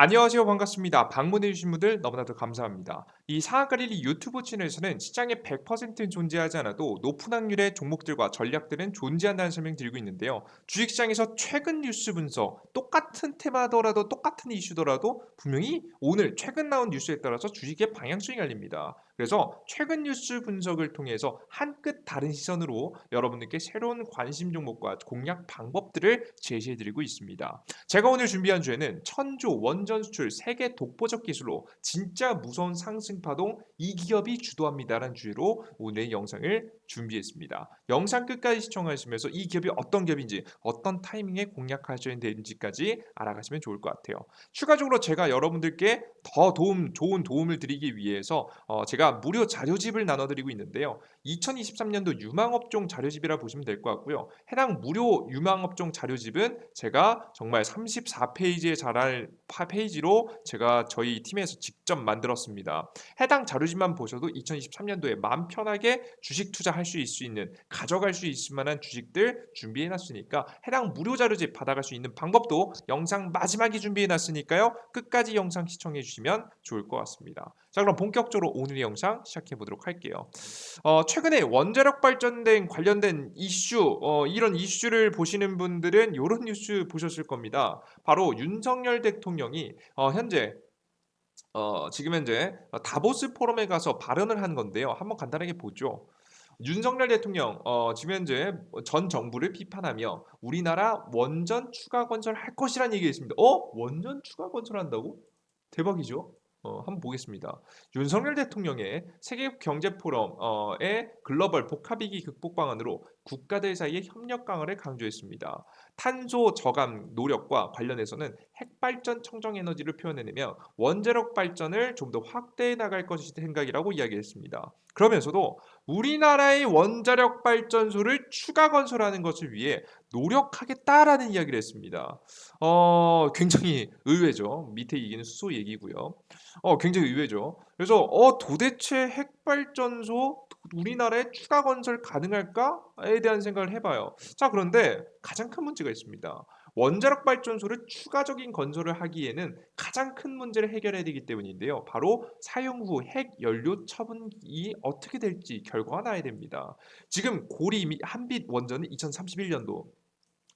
안녕하세요. 반갑습니다. 방문해주신 분들 너무나도 감사합니다. 이 상한가릴리 유튜브 채널에서는 시장에 100% 존재하지 않아도 높은 확률의 종목들과 전략들은 존재한다는 설명 드리고 있는데요. 주식시장에서 최근 뉴스 분석, 똑같은 테마더라도 똑같은 이슈더라도 분명히 오늘 최근 나온 뉴스에 따라서 주식의 방향성이 갈립니다. 그래서 최근 뉴스 분석을 통해서 한 끗 다른 시선으로 여러분들께 새로운 관심 종목과 공략 방법들을 제시해드리고 있습니다. 제가 오늘 준비한 주제는 천조 원전 수출 세계 독보적 기술로 진짜 무서운 상승 파동 이 기업이 주도합니다라는 주제로 오늘 영상을 준비했습니다. 영상 끝까지 시청하시면서 이 기업이 어떤 기업인지 어떤 타이밍에 공략하셔야 되는지까지 알아가시면 좋을 것 같아요. 추가적으로 제가 여러분들께 더 좋은 도움을 드리기 위해서 제가 무료 자료집을 나눠드리고 있는데요. 2023년도 유망업종 자료집이라 보시면 될 것 같고요. 해당 무료 유망업종 자료집은 제가 정말 34페이지에 달할 페이지로 제가 저희 팀에서 직접 만들었습니다. 해당 자료집만 보셔도 2023년도에 마음 편하게 주식 투자할 수 있는 가져갈 수 있을 만한 주식들 준비해 놨으니까 해당 무료 자료집 받아갈 수 있는 방법도 영상 마지막에 준비해 놨으니까요. 끝까지 영상 시청해 주시면 좋을 것 같습니다. 자, 그럼 본격적으로 오늘의 영상 시작해 보도록 할게요. 최근에 원자력 발전된 관련된 이슈, 이런 이슈를 보시는 분들은 이런 뉴스 보셨을 겁니다. 바로 윤석열 대통령이 지금 현재 다보스 포럼에 가서 발언을 한 건데요. 한번 간단하게 보죠. 윤석열 대통령 지금 현재 전 정부를 비판하며 우리나라 원전 추가 건설할 것이라는 얘기했습니다. 원전 추가 건설한다고? 대박이죠. 한번 보겠습니다. 윤석열 대통령의 세계 경제 포럼의 글로벌 복합위기 극복 방안으로 국가들 사이의 협력 강화를 강조했습니다. 탄소 저감 노력과 관련해서는 핵발전 청정 에너지를 표현해내며 원자력 발전을 좀 더 확대해 나갈 것이 생각이라고 이야기했습니다. 그러면서도 우리나라의 원자력 발전소를 추가 건설하는 것을 위해 노력하겠다라는 이야기를 했습니다. 굉장히 의외죠. 밑에 얘기는 수소 얘기고요. 굉장히 의외죠. 그래서 도대체 핵발전소 우리나라에 추가 건설 가능할까에 대한 생각을 해봐요. 자, 그런데 가장 큰 문제가 있습니다. 원자력 발전소를 추가적인 건설을 하기에는 가장 큰 문제를 해결해야 되기 때문인데요. 바로 사용 후 핵 연료 처분이 어떻게 될지 결과가 나야 됩니다. 지금 고리 한빛 원전은 2031년도,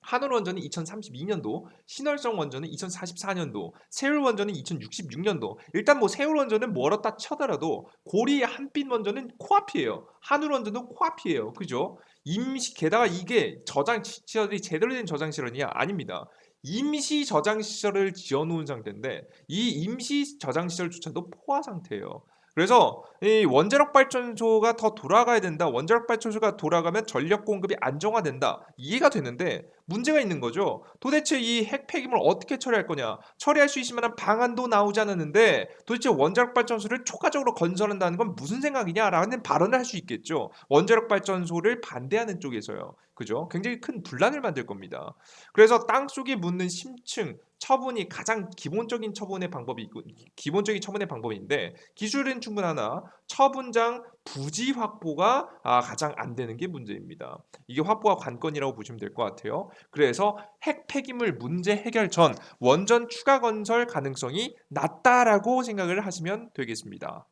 한울 원전은 2032년도, 신월성 원전은 2044년도, 세울 원전은 2066년도. 일단 뭐 세울 원전은 멀었다 쳐더라도 고리 한빛 원전은 코앞이에요. 한울 원전도 코앞이에요. 그죠? 임시 게다가 이게 저장 시설이 제대로 된 저장 시설이냐? 아닙니다. 임시 저장 시설을 지어 놓은 상태인데 이 임시 저장 시설조차도 포화 상태예요. 그래서 이 원자력 발전소가 더 돌아가야 된다. 원자력 발전소가 돌아가면 전력 공급이 안정화된다. 이해가 되는데 문제가 있는 거죠. 도대체 이 핵 폐기물 어떻게 처리할 거냐? 처리할 수 있을 만한 방안도 나오지 않았는데 도대체 원자력 발전소를 초과적으로 건설한다는 건 무슨 생각이냐라는 발언을 할 수 있겠죠. 원자력 발전소를 반대하는 쪽에서요. 그죠? 굉장히 큰 분란을 만들 겁니다. 그래서 땅속에 묻는 심층 처분이 가장 기본적인 처분의 방법이 있고 기본적인 처분의 방법인데 기술은 충분하나 처분장 부지 확보가 가장 안 되는 게 문제입니다. 이게 확보가 관건이라고 보시면 될 것 같아요. 그래서 핵 폐기물 문제 해결 전 원전 추가 건설 가능성이 낮다라고 생각을 하시면 되겠습니다.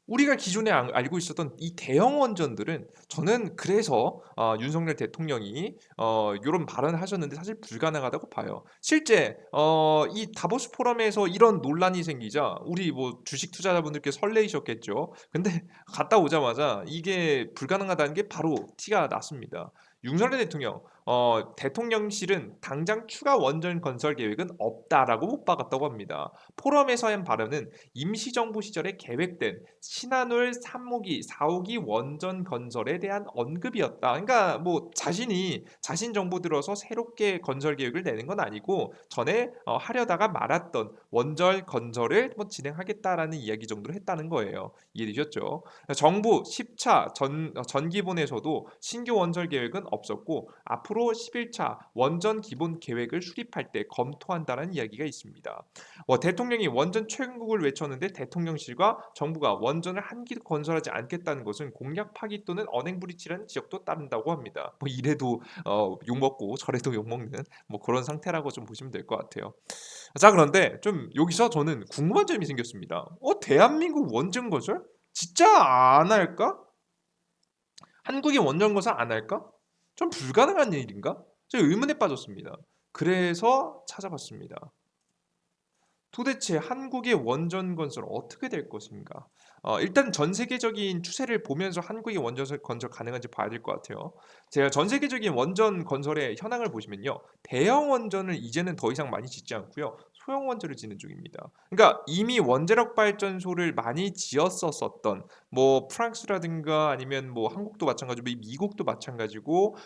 우리가 기존에 알고 있었던 이 대형 원전들은 저는 그래서 윤석열 대통령이 요런 발언을 하셨는데 사실 불가능하다고 봐요. 실제 이 다보스 포럼에서 이런 논란이 생기자 우리 뭐 주식 투자자분들께 설레이셨겠죠. 근데 갔다 오자마자 이게 불가능하다는 게 바로 티가 났습니다. 윤석열 대통령 대통령실은 당장 추가 원전 건설 계획은 없다라고 못 박았다고 합니다. 포럼에서 한 발언은 임시정부 시절에 계획된 신한울 3호기, 4호기 원전 건설에 대한 언급이었다. 그러니까 뭐 자신이 자신 정부 들어서 새롭게 건설 계획을 내는 건 아니고 전에 하려다가 말았던 원전 건설을 뭐 진행하겠다라는 이야기 정도로 했다는 거예요. 이해되셨죠? 정부 10차 전기본에서도 신규 원전 계획은 없었고 앞으로 앞으로 11차 원전 기본 계획을 수립할 때 검토한다는 이야기가 있습니다. 대통령이 원전 최근국을 외쳤는데 대통령실과 정부가 원전을 한 기도 건설하지 않겠다는 것은 공약 파기 또는 언행불이치라는 지적도 따른다고 합니다. 뭐 이래도 욕먹고 저래도 욕먹는 뭐 그런 상태라고 좀 보시면 될 것 같아요. 자, 그런데 좀 여기서 저는 궁금한 점이 생겼습니다. 대한민국 원전 건설 진짜 안 할까? 한국이 원전 건설 안 할까? 좀 불가능한 일인가? 제가 의문에 빠졌습니다. 그래서 찾아봤습니다. 도대체 한국의 원전 건설 어떻게 될 것인가? 일단 전 세계적인 추세를 보면서 한국의 원전 건설 가능한지 봐야 될 것 같아요. 제가 전 세계적인 원전 건설의 현황을 보시면요, 대형 원전을 이제는 더 이상 많이 짓지 않고요, 소형 원전을 짓는 중입니다. 그러니까 이미 원자력 발전소를 많이 지었었던 뭐 프랑스라든가 아니면 뭐 한국도 마찬가지고 미국도 마찬가지고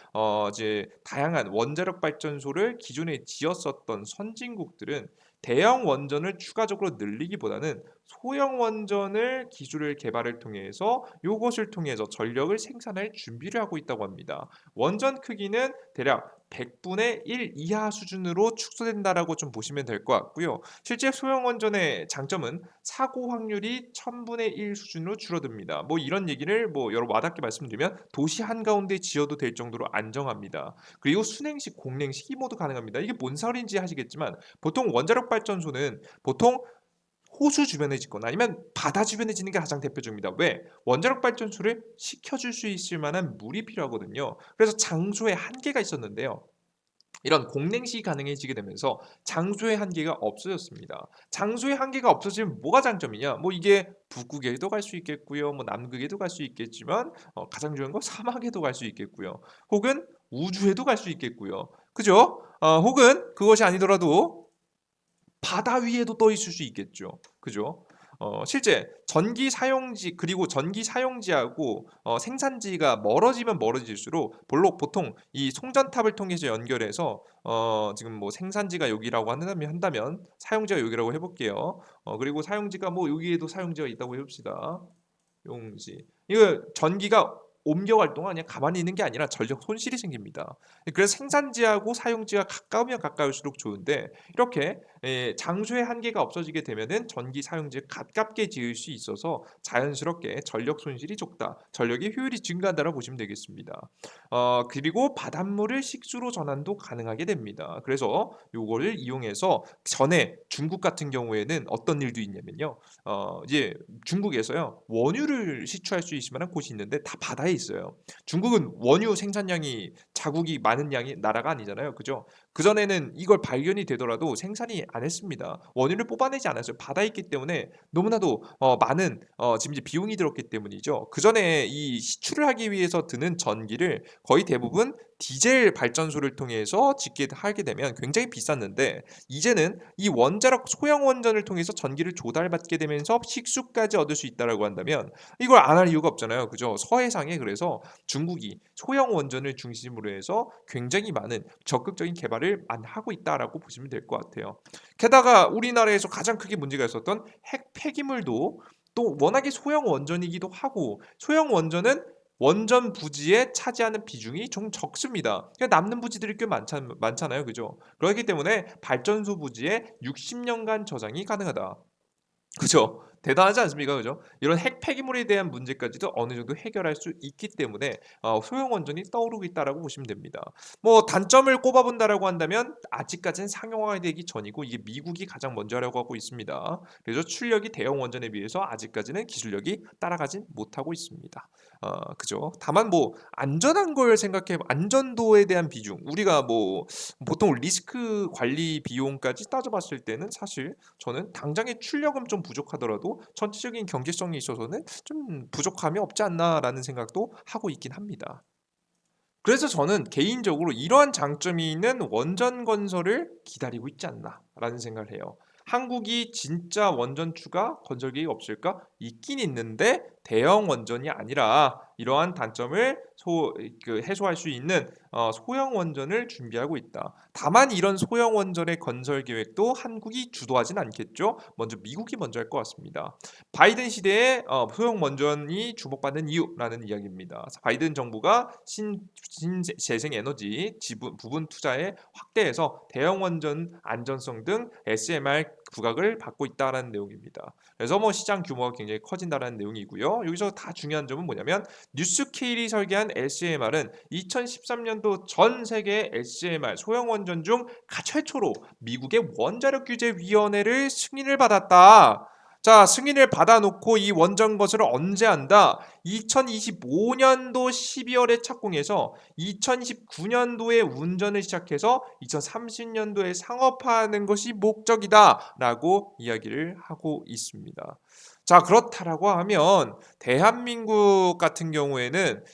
이제 다양한 원자력 발전소를 기존에 지었었던 선진국들은 대형 원전을 추가적으로 늘리기보다는 소형 원전을 기술을 개발을 통해서 요것을 통해서 전력을 생산할 준비를 하고 있다고 합니다. 원전 크기는 대략 100분의 1 이하 수준으로 축소된다라고 좀 보시면 될 것 같고요. 실제 소형 원전의 장점은 사고 확률이 1000분의 1 수준으로 줄어듭니다. 뭐 이런 얘기를 뭐 여러 와닿게 말씀드리면 도시 한가운데 지어도 될 정도로 안정합니다. 그리고 순행식, 공냉식이 모두 가능합니다. 이게 뭔 소리인지 하시겠지만 보통 원자력 발전소는 보통 호수 주변에 짓거나 아니면 바다 주변에 짓는 게 가장 대표적입니다. 왜? 원자력 발전소를 식혀줄 수 있을 만한 물이 필요하거든요. 그래서 장소에 한계가 있었는데요. 이런 공냉식이 가능해지게 되면서 장소의 한계가 없어졌습니다. 장소의 한계가 없어지면 뭐가 장점이냐? 뭐 이게 북극에도 갈 수 있겠고요. 뭐 남극에도 갈 수 있겠지만 가장 중요한 건 사막에도 갈 수 있겠고요. 혹은 우주에도 갈 수 있겠고요. 그죠? 혹은 그것이 아니더라도 바다 위에도 떠 있을 수 있겠죠. 그죠? 실제 전기 사용지 그리고 전기 사용지하고 생산지가 멀어지면 멀어질수록 보통 이 송전탑을 통해서 연결해서 지금 뭐 생산지가 여기라고 한다면 사용지가 여기라고 해볼게요. 그리고 사용지가 뭐 여기에도 사용지가 있다고 해봅시다. 용지. 이거 전기가 옮겨갈 동안 그냥 가만히 있는 게 아니라 전력 손실이 생깁니다. 그래서 생산지하고 사용지가 가까우면 가까울수록 좋은데 이렇게 장소의 한계가 없어지게 되면은 전기 사용지를 가깝게 지을 수 있어서 자연스럽게 전력 손실이 적다. 전력의 효율이 증가한다고 보시면 되겠습니다. 그리고 바닷물을 식수로 전환도 가능하게 됩니다. 그래서 요거를 이용해서 전에 중국 같은 경우에는 어떤 일도 있냐면요. 이제 중국에서요 원유를 시추할 수 있을 만한 곳이 있는데 다 바다에 있어요. 중국은 원유 생산량이 자국이 많은 양이 나라가 아니잖아요, 그죠? 그 전에는 이걸 발견이 되더라도 생산이 안 했습니다. 원유를 뽑아내지 않았어요. 바다에 있기 때문에 너무나도 많은 지금 이제 비용이 들었기 때문이죠. 그 전에 이 시추를 하기 위해서 드는 전기를 거의 대부분 디젤 발전소를 통해서 짓게 하게 되면 굉장히 비쌌는데 이제는 이 원자력 소형 원전을 통해서 전기를 조달받게 되면서 식수까지 얻을 수 있다라고 한다면 이걸 안 할 이유가 없잖아요. 그죠? 서해상에 그래서 중국이 소형 원전을 중심으로 해서 굉장히 많은 적극적인 개발을 하고 있다라고 보시면 될 것 같아요. 게다가 우리나라에서 가장 크게 문제가 있었던 핵 폐기물도 또 워낙에 소형 원전이기도 하고 소형 원전은 원전 부지에 차지하는 비중이 좀 적습니다. 그러니까 남는 부지들이 꽤 많잖아요. 그죠? 그렇기 때문에 발전소 부지에 60년간 저장이 가능하다. 그죠? 대단하지 않습니까? 그죠? 이런 핵 폐기물에 대한 문제까지도 어느 정도 해결할 수 있기 때문에 소형 원전이 떠오르고 있다라고 보시면 됩니다. 뭐 단점을 꼽아본다라고 한다면 아직까지는 상용화되기 전이고 이게 미국이 가장 먼저 하려고 하고 있습니다. 그래서 출력이 대형 원전에 비해서 아직까지는 기술력이 따라가진 못하고 있습니다. 그죠? 다만 뭐 안전한 걸 생각해 안전도에 대한 비중 우리가 뭐 보통 리스크 관리 비용까지 따져봤을 때는 사실 저는 당장의 출력은 좀 부족하더라도 전체적인 경제성에 있어서는 좀 부족함이 없지 않나라는 생각도 하고 있긴 합니다. 그래서 저는 개인적으로 이러한 장점이 있는 원전 건설을 기다리고 있지 않나라는 생각을 해요. 한국이 진짜 원전 추가 건설 계획이 없을까? 있긴 있는데 대형 원전이 아니라 이러한 단점을 해소할 수 있는 소형 원전을 준비하고 있다. 다만 이런 소형 원전의 건설 계획도 한국이 주도하진 않겠죠. 먼저 미국이 먼저 할 것 같습니다. 바이든 시대에 소형 원전이 주목받는 이유라는 이야기입니다. 바이든 정부가 신재생 에너지 부분 투자에 확대해서 대형 원전 안전성 등 SMR 부각을 받고 있다라는 내용입니다. 그래서 뭐 시장 규모가 굉장히 커진다라는 내용이고요. 여기서 다 중요한 점은 뭐냐면 뉴스케일이 설계한 SMR은 2013년도 전 세계 SMR 소형 원전 중 최초로 미국의 원자력 규제 위원회를 승인을 받았다. 자, 승인을 받아놓고 이 원전 건설을 언제 한다? 2025년도 12월에 착공해서 2029년도에 운전을 시작해서 2030년도에 상업화하는 것이 목적이다라고 이야기를 하고 있습니다. 자, 그렇다라고 하면 대한민국 같은 경우에는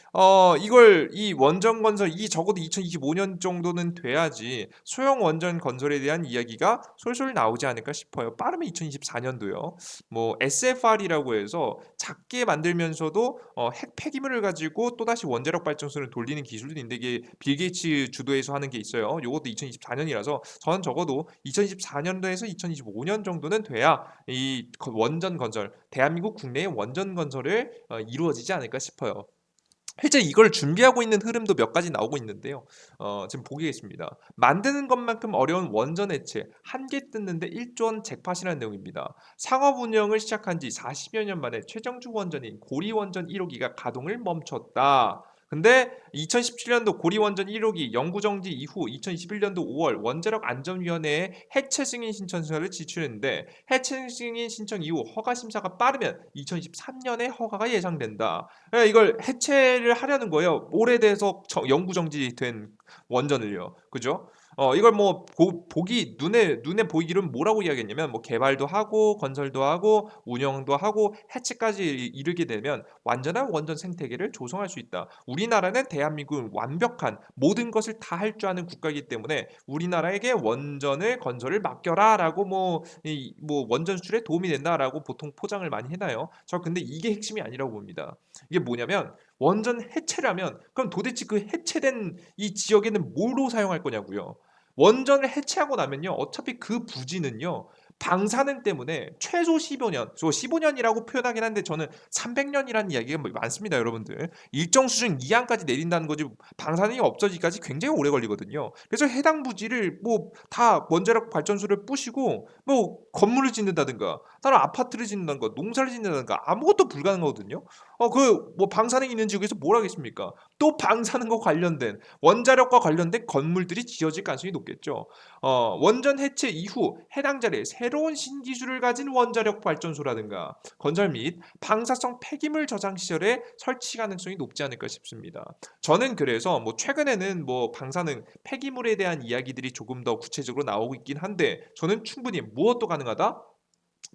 이걸 이 원전 건설 이 적어도 2025년 정도는 돼야지 소형 원전 건설에 대한 이야기가 솔솔 나오지 않을까 싶어요. 빠르면 2024년도요. 뭐 SFR이라고 해서 작게 만들면서도 핵 폐기물을 가지고 또다시 원자력 발전소를 돌리는 기술도 있는데 이게 빌 게이츠 주도해서 하는 게 있어요. 요것도 2024년이라서 저는 적어도 2024년도에서 2025년 정도는 돼야 이 원전 건설 대한민국 국내의 원전 건설을 이루어지지 않을까 싶어요. 실제 이걸 준비하고 있는 흐름도 몇 가지 나오고 있는데요. 지금 보겠습니다. 만드는 것만큼 어려운 원전 해체, 한 개 뜯는데 1조 원 잭팟이라는 내용입니다. 상업 운영을 시작한 지 40여 년 만에 최정주 원전인 고리 원전 1호기가 가동을 멈췄다. 근데 2017년도 고리 원전 1호기 영구 정지 이후 2021년도 5월 원자력 안전위원회에 해체 승인 신청서를 지출했는데 해체 승인 신청 이후 허가 심사가 빠르면 2023년에 허가가 예상된다. 예, 이걸 해체를 하려는 거예요. 오래돼서 영구 정지된 원전을요. 그죠? 이걸 뭐 보기 눈에 보이기로는 뭐라고 이야기했냐면 뭐 개발도 하고 건설도 하고 운영도 하고 해체까지 이르게 되면 완전한 원전 생태계를 조성할 수 있다. 우리나라는 대한민국은 완벽한 모든 것을 다 할 줄 아는 국가이기 때문에 우리나라에게 원전을 건설을 맡겨라라고 뭐 원전 수출에 도움이 된다라고 보통 포장을 많이 해놔요. 저 근데 이게 핵심이 아니라고 봅니다. 이게 뭐냐면 원전 해체라면 그럼 도대체 그 해체된 이 지역에는 뭐로 사용할 거냐고요. 원전을 해체하고 나면요. 어차피 그 부지는요. 방사능 때문에 최소 15년, 저 15년이라고 표현하긴 한데 저는 300년이라는 이야기가 많습니다, 여러분들. 일정 수준 이하까지 내린다는 거지 방사능이 없어지기까지 굉장히 오래 걸리거든요. 그래서 해당 부지를 뭐 다 원자력 발전소를 부시고 뭐 건물을 짓는다든가 다른 아파트를 짓는다든가 농사를 짓는다든가 아무것도 불가능하거든요. 그 뭐 방사능 있는 지역에서 뭘 하겠습니까? 또 방사능과 관련된 원자력과 관련된 건물들이 지어질 가능성이 높겠죠. 원전 해체 이후 해당 자리에 새로운 신기술을 가진 원자력 발전소라든가 건설 및 방사성 폐기물 저장 시설에 설치 가능성이 높지 않을까 싶습니다. 저는 그래서 뭐 최근에는 뭐 방사능 폐기물에 대한 이야기들이 조금 더 구체적으로 나오고 있긴 한데 저는 충분히 무엇도 가능하다?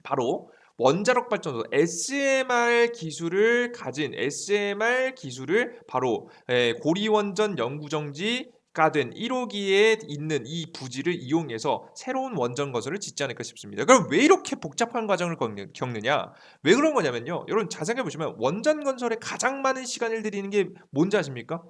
바로 원자력 발전소 SMR 기술을 가진 SMR 기술을 바로 고리원전 영구정지가 된 1호기에 있는 이 부지를 이용해서 새로운 원전 건설을 짓지 않을까 싶습니다. 그럼 왜 이렇게 복잡한 과정을 겪느냐? 왜 그런 거냐면요. 여러분 자세하게 보시면 원전 건설에 가장 많은 시간을 들이는 게 뭔지 아십니까?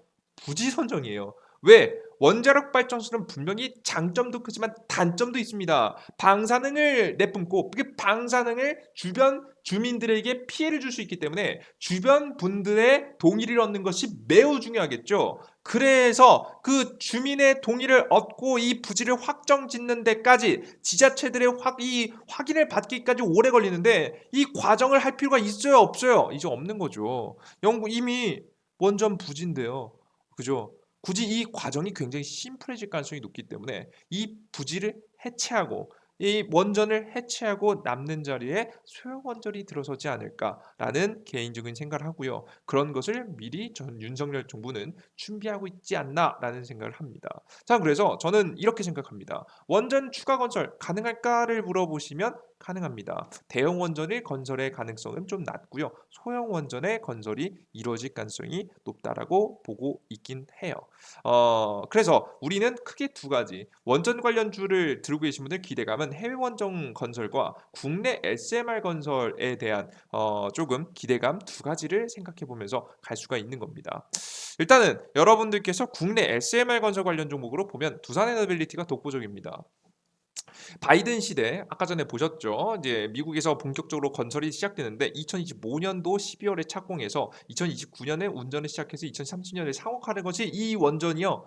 부지 선정이에요. 왜? 원자력 발전소는 분명히 장점도 크지만 단점도 있습니다. 방사능을 내뿜고 그 방사능을 주변 주민들에게 피해를 줄 수 있기 때문에 주변 분들의 동의를 얻는 것이 매우 중요하겠죠. 그래서 그 주민의 동의를 얻고 이 부지를 확정 짓는 데까지 지자체들의 이 확인을 받기까지 오래 걸리는데 이 과정을 할 필요가 있어요, 없어요? 이제 없는 거죠. 영국 이미 원전 부지인데요. 그죠? 굳이 이 과정이 굉장히 심플해질 가능성이 높기 때문에 이 부지를 해체하고 이 원전을 해체하고 남는 자리에 소형 원전이 들어서지 않을까라는 개인적인 생각을 하고요. 그런 것을 미리 전 윤석열 정부는 준비하고 있지 않나라는 생각을 합니다. 자, 그래서 저는 이렇게 생각합니다. 원전 추가 건설 가능할까를 물어보시면 가능합니다. 대형 원전의 건설의 가능성은 좀 낮고요. 소형 원전의 건설이 이루어질 가능성이 높다라고 보고 있긴 해요. 그래서 우리는 크게 두 가지 원전 관련주를 들고 계신 분들 기대감은 해외 원전 건설과 국내 SMR 건설에 대한 조금 기대감 두 가지를 생각해 보면서 갈 수가 있는 겁니다. 일단은 여러분들께서 국내 SMR 건설 관련 종목으로 보면 두산에너빌리티가 독보적입니다. 바이든 시대 아까 전에 보셨죠? 이제 미국에서 본격적으로 건설이 시작되는데 2025년도 12월에 착공해서 2029년에 운전을 시작해서 2030년에 상업화하는 것이 이 원전이요.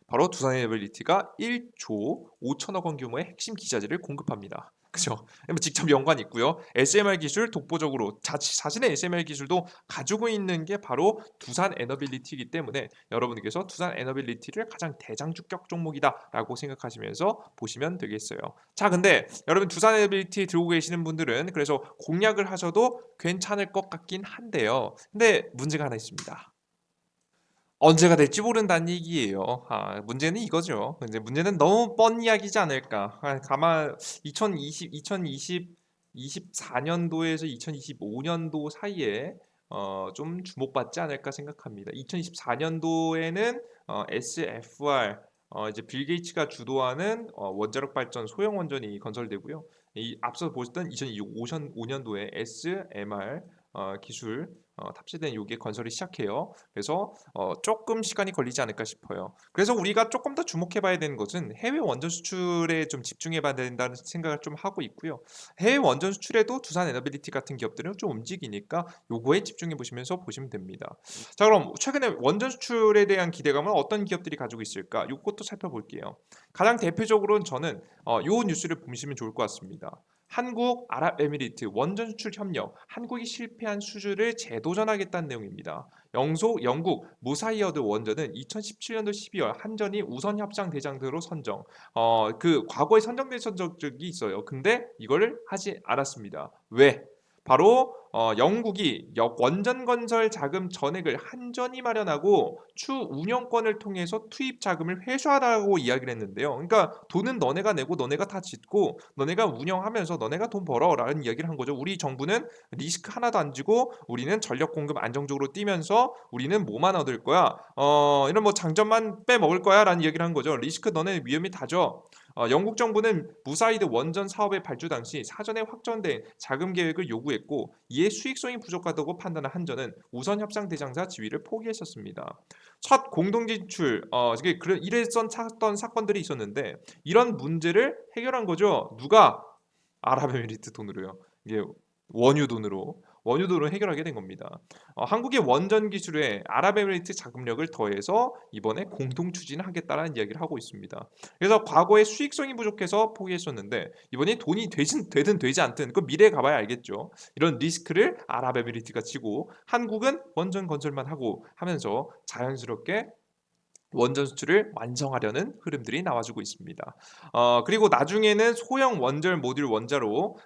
바로 두산에너빌리티가 1조 5천억 원 규모의 핵심 기자재를 공급합니다. 그죠? 직접 연관이 있고요. SMR 기술 독보적으로 자신의 SMR 기술도 가지고 있는 게 바로 두산 에너빌리티이기 때문에 여러분께서 두산 에너빌리티를 가장 대장주격 종목이다라고 생각하시면서 보시면 되겠어요. 자, 근데 여러분 두산 에너빌리티 들고 계시는 분들은 그래서 공략을 하셔도 괜찮을 것 같긴 한데요. 근데 문제가 하나 있습니다. 언제가 될지 모른다는 얘기예요. 문제는 이거죠. 이제 문제는 너무 뻔 이야기지 않을까. 가만 24년도에서 2025년도 사이에 좀 주목받지 않을까 생각합니다. 2024년도에는 SFR 이제 빌 게이츠가 주도하는 원자력 발전 소형 원전이 건설되고요. 이 앞서 보셨던 2025년도에 SMR 기술 탑재된 요게 건설이 시작해요. 그래서 조금 시간이 걸리지 않을까 싶어요. 그래서 우리가 조금 더 주목해 봐야 되는 것은 해외 원전 수출에 좀 집중해 봐야 된다는 생각을 좀 하고 있고요. 해외 원전 수출에도 두산 에너빌리티 같은 기업들은 좀 움직이니까 요거에 집중해 보시면서 보시면 됩니다. 자, 그럼 최근에 원전 수출에 대한 기대감을 어떤 기업들이 가지고 있을까? 요것도 살펴볼게요. 가장 대표적으로는 저는 요 뉴스를 보시면 좋을 것 같습니다. 한국 아랍에미리트 원전 수출 협력, 한국이 실패한 수주를 재도전하겠다는 내용입니다. 영국 무사이어드 원전은 2017년도 12월 한전이 우선 협상 대상으로 선정. 그 과거에 선정된 적이 있어요. 근데 이거를 하지 않았습니다. 왜? 바로 영국이 원전 건설 자금 전액을 한전이 마련하고 추 운영권을 통해서 투입 자금을 회수하라고 이야기를 했는데요. 그러니까 돈은 너네가 내고 너네가 다 짓고 너네가 운영하면서 너네가 돈 벌어라는 이야기를 한 거죠. 우리 정부는 리스크 하나도 안 지고 우리는 전력 공급 안정적으로 뛰면서 우리는 뭐만 얻을 거야? 이런 뭐 장점만 빼먹을 거야라는 이야기를 한 거죠. 리스크 너네 위험이 다져. 영국 정부는 무사이드 원전 사업의 발주 당시 사전에 확정된 자금 계획을 요구했고 이에 수익성이 부족하다고 판단한 한전은 우선 협상 대상자 지위를 포기했었습니다. 첫 공동 진출 이게 이랬던 사건들이 있었는데 이런 문제를 해결한 거죠. 누가 아랍에미리트 돈으로요. 이게 원유 돈으로 해결하게 된 겁니다. 한국의 원전 기술에 아랍에미리트 자금력을 더해서 이번에 공동 추진하겠다라는 이야기를 하고 있습니다. 그래서 과거에 수익성이 부족해서 포기했었는데 이번에 돈이 되든 되지 않든 그 미래에 가봐야 알겠죠. 이런 리스크를 아랍에미리트가 지고 한국은 원전 건설만 하고 하면서 자연스럽게 원전 수출을 완성하려는 흐름들이 나와주고 있습니다. 그리고 나중에는 소형 원전 모듈 원자로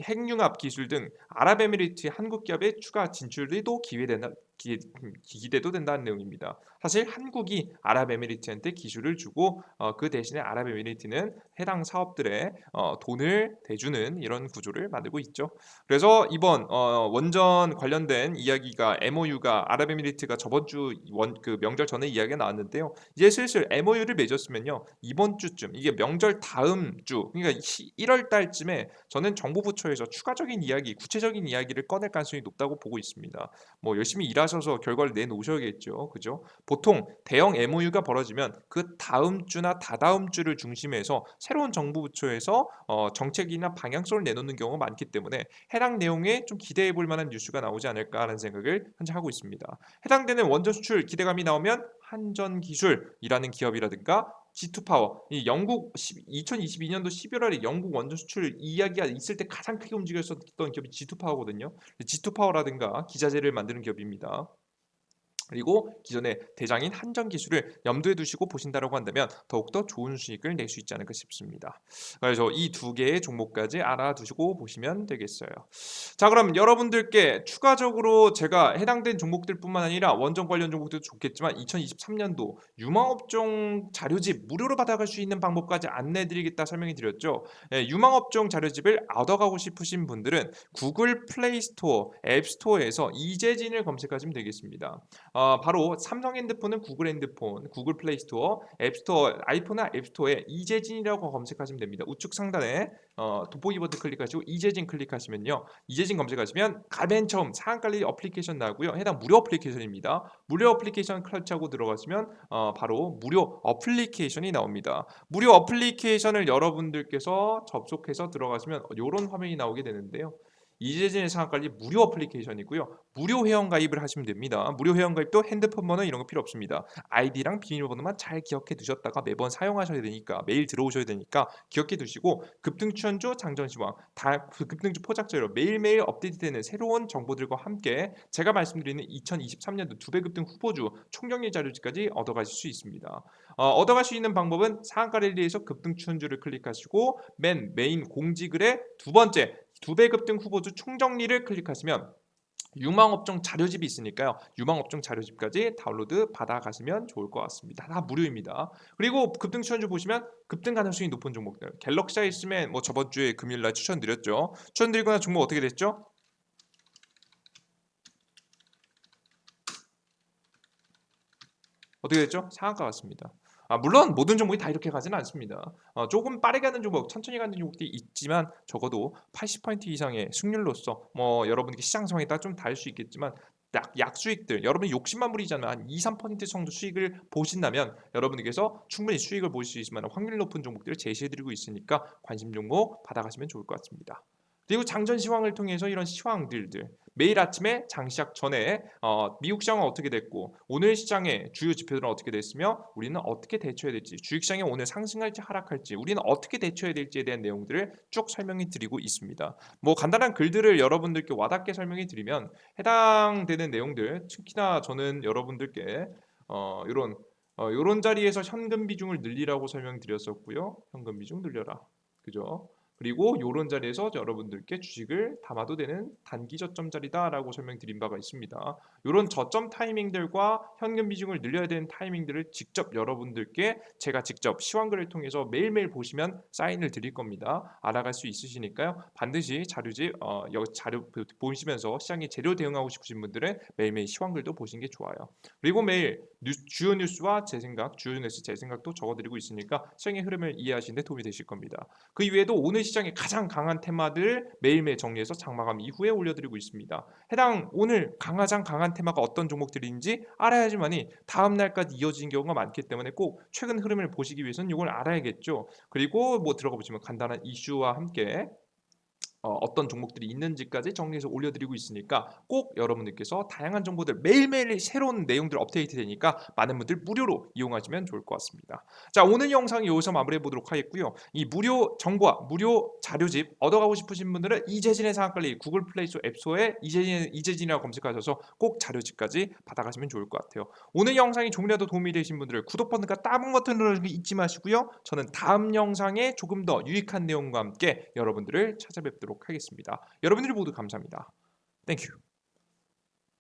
핵융합 기술 등 아랍에미리트 한국 기업의 추가 진출도 기대도 된다는 내용입니다. 사실 한국이 아랍에미리트한테 기술을 주고 그 대신에 아랍에미리트는 해당 사업들에 돈을 대주는 이런 구조를 만들고 있죠. 그래서 이번 원전 관련된 이야기가 MOU가 아랍에미리트가 저번 주 그 명절 전에 이야기가 나왔는데요. 이제 슬슬 MOU를 맺었으면요. 이번 주쯤 이게 명절 다음 주 그러니까 1월 달쯤에 저는 정부부처에서 추가적인 이야기, 구체적인 이야기를 꺼낼 가능성이 높다고 보고 있습니다. 뭐 열심히 일하셔서 결과를 내놓으셔야겠죠. 그죠? 보통 대형 MOU가 벌어지면 그 다음 주나 다다음 주를 중심해서 새로운 정부 부처에서 정책이나 방향성을 내놓는 경우가 많기 때문에 해당 내용에 좀 기대해 볼 만한 뉴스가 나오지 않을까라는 생각을 현재 하고 있습니다. 해당되는 원전 수출 기대감이 나오면 한전기술이라는 기업이라든가 G2파워, 이 영국 2022년도 11월에 영국 원전 수출 이야기가 있을 때 가장 크게 움직였었던 기업이 G2파워거든요. G2파워라든가 기자재를 만드는 기업입니다. 그리고 기존의 대장인 한정 기술을 염두에 두시고 보신다라고 한다면 더욱더 좋은 수익을 낼 수 있지 않을까 싶습니다. 그래서 이 두 개의 종목까지 알아두시고 보시면 되겠어요. 자, 그럼 여러분들께 추가적으로 제가 해당된 종목들뿐만 아니라 원전 관련 종목들도 좋겠지만 2023년도 유망업종 자료집 무료로 받아갈 수 있는 방법까지 안내해드리겠다 설명해 드렸죠. 예, 유망업종 자료집을 얻어가고 싶으신 분들은 구글 플레이 스토어, 앱 스토어에서 이재진을 검색하시면 되겠습니다. 바로 삼성 핸드폰은 구글 핸드폰, 구글 플레이 스토어, 앱 스토어, 아이폰이나 앱 스토어에 이재진이라고 검색하시면 됩니다. 우측 상단에 돋보기 버튼 클릭하시고 이재진 클릭하시면요. 이재진 검색하시면 맨 처음 상한관리 어플리케이션 나오고요. 해당 무료 어플리케이션입니다. 무료 어플리케이션 클릭하고 들어가시면 바로 무료 어플리케이션이 나옵니다. 무료 어플리케이션을 여러분들께서 접속해서 들어가시면 이런 화면이 나오게 되는데요. 이재진의 상한관리 무료 어플리케이션이고요. 무료 회원 가입을 하시면 됩니다. 무료 회원 가입도 핸드폰 번호 이런 거 필요 없습니다. 아이디랑 비밀번호만 잘 기억해 두셨다가 매번 사용하셔야 되니까 매일 들어오셔야 되니까 기억해 두시고 급등추천주 장전시황 급등주 포착제로 매일매일 업데이트되는 새로운 정보들과 함께 제가 말씀드리는 2023년도 2배 급등 후보주 총경리 자료지까지 얻어가실 수 있습니다. 얻어갈 수 있는 방법은 상한가 랠리에서 급등추천주를 클릭하시고 맨 메인 공지글의 두 번째 2배 급등 후보주 총정리를 클릭하시면 유망업종 자료집이 있으니까요. 유망업종 자료집까지 다운로드 받아가시면 좋을 것 같습니다. 다 무료입니다. 그리고 급등 추천주 보시면 급등 가능성이 높은 종목들. 갤럭시가 있으면 뭐 저번 주에 금요일날 추천드렸죠. 추천드리고 난 종목 어떻게 됐죠? 어떻게 됐죠? 상한가 같습니다. 물론 모든 종목이 다 이렇게 가지는 않습니다. 조금 빠르게 가는 종목, 천천히 가는 종목들이 있지만 적어도 80% 이상의 승률로서 뭐 여러분께 시장 상황에 따라 좀 다를 수 있겠지만 약수익들 여러분이 욕심만 부리잖아요. 한 2, 3% 정도 수익을 보신다면 여러분께서 충분히 수익을 보실 수 있을 만한 확률 높은 종목들을 제시해드리고 있으니까 관심 종목 받아가시면 좋을 것 같습니다. 그리고 장전 시황을 통해서 이런 시황들들 매일 아침에 장 시작 전에 미국 시장은 어떻게 됐고 오늘 시장의 주요 지표들은 어떻게 됐으며 우리는 어떻게 대처해야 될지 주식시장이 오늘 상승할지 하락할지 우리는 어떻게 대처해야 될지에 대한 내용들을 쭉 설명해 드리고 있습니다. 뭐 간단한 글들을 여러분들께 와닿게 설명해 드리면 해당되는 내용들 특히나 저는 여러분들께 이런 이런 자리에서 현금 비중을 늘리라고 설명드렸었고요. 현금 비중 늘려라. 그죠? 그리고 요런 자리에서 여러분들께 주식을 담아도 되는 단기 저점 자리다라고 설명드린 바가 있습니다. 요런 저점 타이밍들과 현금 비중을 늘려야 되는 타이밍들을 직접 여러분들께 제가 직접 시황글을 통해서 매일매일 보시면 사인을 드릴 겁니다. 알아갈 수 있으시니까요. 반드시 자료집 여기 자료 보시면서 시장에 제대로 대응하고 싶으신 분들은 매일매일 시황글도 보시는 게 좋아요. 그리고 매일 주요 뉴스와 제 생각, 주요 뉴스 제 생각도 적어드리고 있으니까 시장의 흐름을 이해하시는 데 도움이 되실 겁니다. 그 이외에도 오늘 시장에 가장 강한 테마들 매일매일 정리해서 장마감 이후에 올려드리고 있습니다. 해당 오늘 가장 강한 테마가 어떤 종목들인지 알아야지만이 다음 날까지 이어지는 경우가 많기 때문에 꼭 최근 흐름을 보시기 위해서는 이걸 알아야겠죠. 그리고 뭐 들어가 보시면 간단한 이슈와 함께 어떤 종목들이 있는지까지 정리해서 올려드리고 있으니까 꼭 여러분들께서 다양한 정보들 매일매일 새로운 내용들 업데이트 되니까 많은 분들 무료로 이용하시면 좋을 것 같습니다. 자, 오늘 영상 여기서 마무리해 보도록 하겠고요. 이 무료 정보와 무료 자료집 얻어가고 싶으신 분들은 이재진의 상한관리 구글 플레이 스토어 앱 스토어에 이재진이라고 검색하셔서 꼭 자료집까지 받아가시면 좋을 것 같아요. 오늘 영상이 조금이라도 도움이 되신 분들은 구독 버튼과 따봉 버튼 누르기 잊지 마시고요. 저는 다음 영상에 조금 더 유익한 내용과 함께 여러분들을 찾아뵙도록 하겠습니다. 여러분들이 모두 감사합니다. 땡큐.